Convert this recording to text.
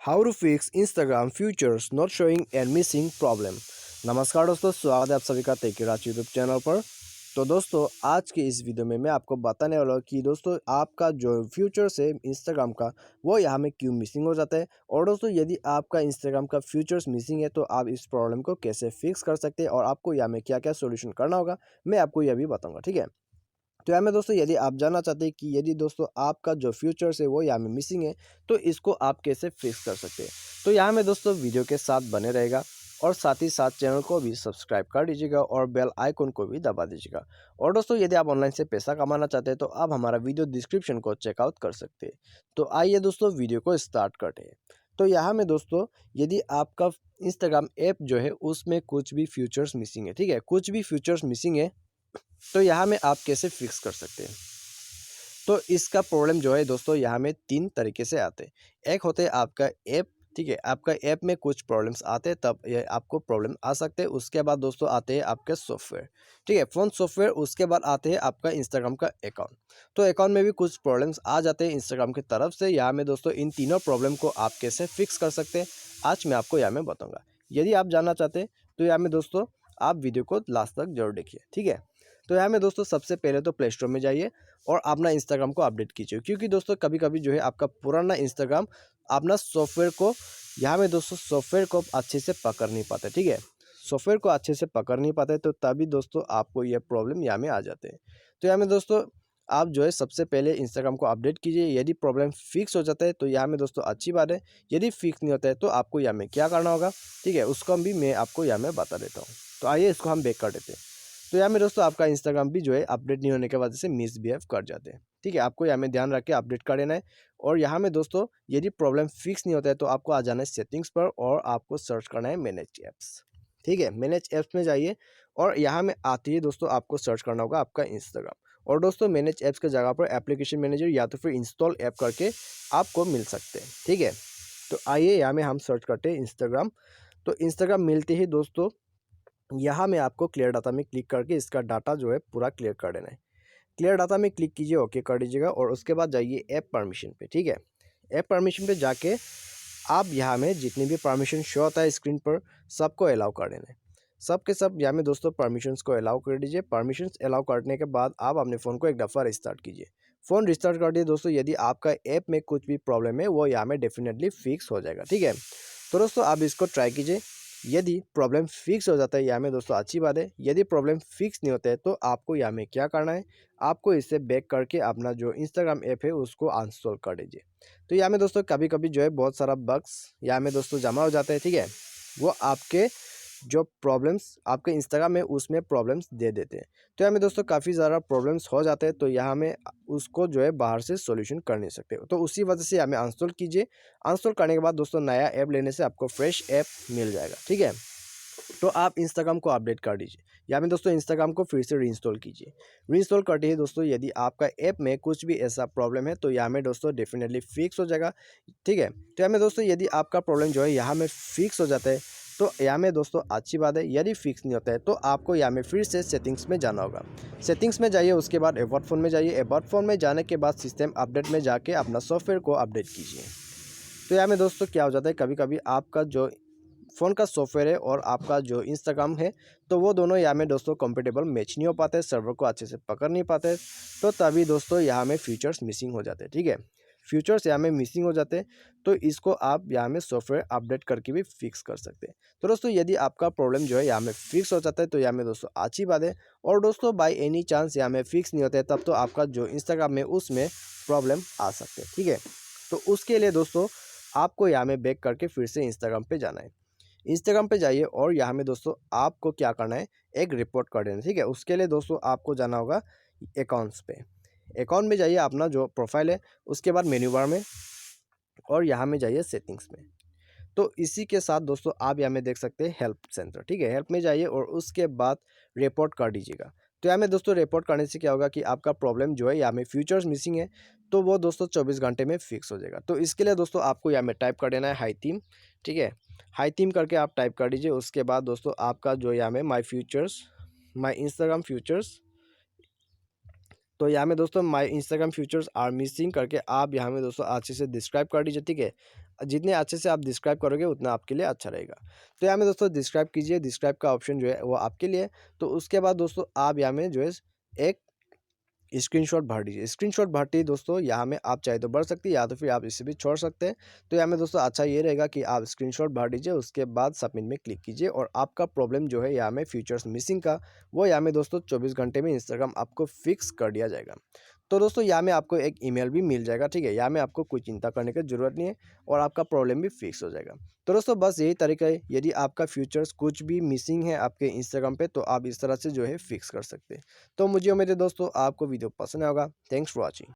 How to fix Instagram features not showing and missing problem. नमस्कार दोस्तों, स्वागत है आप सभी का टेकीराज यूट्यूब चैनल पर। तो दोस्तों, आज के इस वीडियो में मैं आपको बताने वाला हूँ कि दोस्तों आपका जो फ्यूचर्स है इंस्टाग्राम का वो यहाँ में क्यों मिसिंग हो जाता है। और दोस्तों, यदि आपका इंस्टाग्राम का फ्यूचर्स मिसिंग है तो आप इस प्रॉब्लम को कैसे फिक्स कर सकते हैं और आपको यहाँ में क्या क्या सोल्यूशन करना होगा, मैं आपको यह भी बताऊँगा। ठीक है, तो यहाँ में दोस्तों यदि आप जानना चाहते हैं कि यदि दोस्तों आपका जो फ्यूचर्स है वो यहाँ में मिसिंग है तो इसको आप कैसे फिक्स कर सकते हैं, तो यहाँ में दोस्तों वीडियो के साथ बने रहेगा और साथ ही साथ चैनल को भी सब्सक्राइब कर दीजिएगा और बेल आइकन को भी दबा दीजिएगा। और दोस्तों, यदि आप ऑनलाइन से पैसा कमाना चाहते हैं तो आप हमारा वीडियो डिस्क्रिप्शन को चेकआउट कर सकते हैं। तो आइए दोस्तों वीडियो को स्टार्ट करते हैं। तो यहाँ में दोस्तों यदि आपका इंस्टाग्राम ऐप जो है उसमें कुछ भी फीचर्स मिसिंग है, ठीक है, कुछ भी फीचर्स मिसिंग है तो यहाँ में आप कैसे फिक्स कर सकते हैं। तो इसका प्रॉब्लम जो है दोस्तों यहाँ में तीन तरीके से आते हैं। एक होते हैं आपका ऐप, ठीक है, आपका ऐप में कुछ प्रॉब्लम्स आते हैं तब ये आपको प्रॉब्लम आ सकते हैं। उसके बाद दोस्तों आते हैं आपके सॉफ्टवेयर, ठीक है, फ़ोन सॉफ्टवेयर। उसके बाद आते हैं आपका इंस्टाग्राम का अकाउंट। तो अकाउंट में भी कुछ प्रॉब्लम्स आ जाते हैं इंस्टाग्राम की तरफ से। यहाँ में दोस्तों इन तीनों प्रॉब्लम को आप कैसे फिक्स कर सकते हैं आज मैं आपको यहाँ में बताऊँगा। यदि आप जानना चाहते हैं तो यहाँ में दोस्तों आप वीडियो को लास्ट तक जरूर देखिए, ठीक है। तो यहाँ में दोस्तों सबसे पहले तो प्ले स्टोर में जाइए और अपना इंस्टाग्राम को अपडेट कीजिए, क्योंकि दोस्तों कभी कभी जो है आपका पुराना इंस्टाग्राम अपना सॉफ्टवेयर को यहाँ में दोस्तों सॉफ्टवेयर को अच्छे से पकड़ नहीं पाते, ठीक है, सॉफ्टवेयर को अच्छे से पकड़ नहीं पाते तो तभी दोस्तों आपको ये प्रॉब्लम यहाँ में आ जाते हैं। तो यहाँ में दोस्तों आप जो है सबसे पहले इंस्टाग्राम को अपडेट कीजिए। यदि प्रॉब्लम फिक्स हो जाता है तो यहाँ में दोस्तों अच्छी बात है। यदि फिक्स नहीं होता है तो आपको यहाँ में क्या करना होगा, ठीक है, उसको भी मैं आपको यहाँ में बता देता हूँ। तो आइए इसको हम बैक कर देते हैं। तो यहाँ में दोस्तों आपका इंस्टाग्राम भी जो है अपडेट नहीं होने के वजह से मिसबिहेव कर जाते हैं, ठीक है, आपको यहाँ में ध्यान रख के अपडेट कर देना है। और यहाँ में दोस्तों यदि प्रॉब्लम फिक्स नहीं होता है तो आपको आ जाना है सेटिंग्स पर और आपको सर्च करना है मैनेज ऐप्स, ठीक है, मैनेज ऐप्स में जाइए और यहाँ में आते ही दोस्तों आपको सर्च करना होगा आपका इंस्टाग्राम। और दोस्तों मैनेज ऐप्स के जगह पर एप्लीकेशन मैनेजर या तो फिर इंस्टॉल ऐप करके आपको मिल सकते हैं, ठीक है। तो आइए यहाँ में हम सर्च करते हैं इंस्टाग्राम। तो इंस्टाग्राम मिलते ही दोस्तों यहाँ में आपको क्लियर डाटा में क्लिक करके इसका डाटा जो है पूरा क्लियर कर देना है। क्लियर डाटा में क्लिक कीजिए, ओके कर दीजिएगा और उसके बाद जाइए ऐप परमिशन पे, ठीक है। ऐप परमिशन पे जाके आप यहाँ में जितनी भी परमिशन शो होता है स्क्रीन पर सबको अलाउ कर देना है। सब के सब यहाँ में दोस्तों परमिशंस को अलाउ कर दीजिए। परमिशंस अलाउ करने के बाद आप अपने फ़ोन को एक दफ़ा रिस्टार्ट कीजिए। फ़ोन रिस्टार्ट कर दिए दोस्तों, यदि आपका ऐप में कुछ भी प्रॉब्लम है वो यहाँ में डेफिनेटली फिक्स हो जाएगा, ठीक है। तो दोस्तों आप इसको ट्राई कीजिए। यदि प्रॉब्लम फिक्स हो जाता है यहाँ में दोस्तों अच्छी बात है। यदि प्रॉब्लम फिक्स नहीं होता है तो आपको यहाँ में क्या करना है, आपको इससे बैक करके अपना जो इंस्टाग्राम ऐप है उसको अनइंस्टॉल कर दीजिए। तो यहाँ में दोस्तों कभी कभी जो है बहुत सारा बग्स यहाँ में दोस्तों जमा हो जाता है, ठीक है, वो आपके जो प्रॉब्लम्स आपके इंस्टाग्राम में उसमें प्रॉब्लम्स दे देते हैं। तो यहाँ में दोस्तों काफ़ी ज़्यादा प्रॉब्लम्स हो जाते हैं तो यहाँ में उसको जो है बाहर से सॉल्यूशन कर नहीं सकते, तो उसी वजह से यहाँ में अनइंस्टॉल कीजिए। अनइंस्टॉल करने के बाद दोस्तों नया ऐप लेने से आपको फ्रेश ऐप मिल जाएगा, ठीक है। तो आप इंस्टाग्राम को अपडेट कर दीजिए। या में दोस्तों इंस्टाग्राम को फिर से रीइंस्टॉल कीजिए। रीइंस्टॉल करते ही दोस्तों यदि आपका ऐप में कुछ भी ऐसा प्रॉब्लम है तो यहाँ में दोस्तों डेफिनेटली फिक्स हो जाएगा, ठीक है। तो यहाँ में दोस्तों यदि आपका प्रॉब्लम जो है यहाँ में फिक्स हो जाता है तो यहाँ में दोस्तों अच्छी बात है। यदि फिक्स नहीं होता है तो आपको यहाँ में फिर से सेटिंग्स में जाना होगा। सेटिंग्स में जाइए, उसके बाद अबाउट फ़ोन में जाइए। अबाउट फ़ोन में जाने के बाद सिस्टम अपडेट में जाके अपना सॉफ्टवेयर को अपडेट कीजिए। तो यहाँ में दोस्तों क्या हो जाता है, कभी कभी आपका जो फ़ोन का सॉफ्टवेयर है और आपका जो इंस्टाग्राम है तो वो दोनों यहाँ में दोस्तों कंपेटेबल मैच नहीं हो पाते, सर्वर को अच्छे से पकड़ नहीं पाते, तो तभी दोस्तों यहाँ में फीचर्स मिसिंग हो जाते हैं, ठीक है। फीचर्स यहाँ में मिसिंग हो जाते हैं तो इसको आप यहाँ में सॉफ्टवेयर अपडेट करके भी फिक्स कर सकते हैं। तो दोस्तों यदि आपका प्रॉब्लम जो है यहाँ में फिक्स हो जाता है तो यहाँ में दोस्तों अच्छी बात है। और दोस्तों बाई एनी चांस यहाँ में फिक्स नहीं होता है तब तो आपका जो इंस्टाग्राम में उसमें प्रॉब्लम आ सकते हैं, ठीक है। तो उसके लिए दोस्तों आपको यहाँ में बैक करके फिर से इंस्टाग्राम पे जाना है। इंस्टाग्राम पे जाइए और यहाँ में दोस्तों आपको क्या करना है, एक रिपोर्ट कर देना, ठीक है। उसके लिए दोस्तों आपको जाना होगा अकाउंट्स पे। अकाउंट में जाइए, अपना जो प्रोफाइल है उसके बाद मेन्यू बार में और यहाँ में जाइए सेटिंग्स में। तो इसी के साथ दोस्तों आप यहाँ में देख सकते हैं हेल्प सेंटर, ठीक है। हेल्प में जाइए और उसके बाद रिपोर्ट कर दीजिएगा। तो यहाँ में दोस्तों रिपोर्ट करने से क्या होगा कि आपका प्रॉब्लम जो है यहाँ में फीचर्स मिसिंग है तो वो दोस्तों 24 घंटे में फिक्स हो जाएगा। तो इसके लिए दोस्तों आपको यहाँ में टाइप कर देना है हाई थीम, ठीक है। हाई थीम करके आप टाइप कर दीजिए। उसके बाद दोस्तों आपका जो यहाँ में माई इंस्टाग्राम फ्यूचर्स, तो यहाँ में दोस्तों my Instagram features are missing करके आप यहाँ में दोस्तों अच्छे से डिस्क्राइब कर दीजिए, ठीक है। जितने अच्छे से आप डिस्क्राइब करोगे उतना आपके लिए अच्छा रहेगा। तो यहाँ में दोस्तों डिस्क्राइब कीजिए, डिस्क्राइब का ऑप्शन जो है वो आपके लिए। तो उसके बाद दोस्तों आप यहाँ में जो है एक स्क्रीनशॉट भर दीजिए। स्क्रीनशॉट भरते ही दोस्तों यहाँ में आप चाहे तो भर सकते हैं या तो फिर आप इसे भी छोड़ सकते हैं। तो यहाँ में दोस्तों अच्छा ये रहेगा कि आप स्क्रीनशॉट भर दीजिए, उसके बाद सबमिट में क्लिक कीजिए और आपका प्रॉब्लम जो है यहाँ में फीचर्स मिसिंग का, वो यहाँ में दोस्तों 24 घंटे में इंस्टाग्राम आपको फिक्स कर दिया जाएगा। तो दोस्तों यहाँ में आपको एक ईमेल भी मिल जाएगा, ठीक है। यहाँ में आपको कोई चिंता करने की ज़रूरत नहीं है और आपका प्रॉब्लम भी फिक्स हो जाएगा। तो दोस्तों बस यही तरीका है, यदि आपका फीचर्स कुछ भी मिसिंग है आपके इंस्टाग्राम पे तो आप इस तरह से जो है फिक्स कर सकते हैं। तो मुझे उम्मीद है दोस्तों आपको वीडियो पसंद आएगा। Thanks for watching.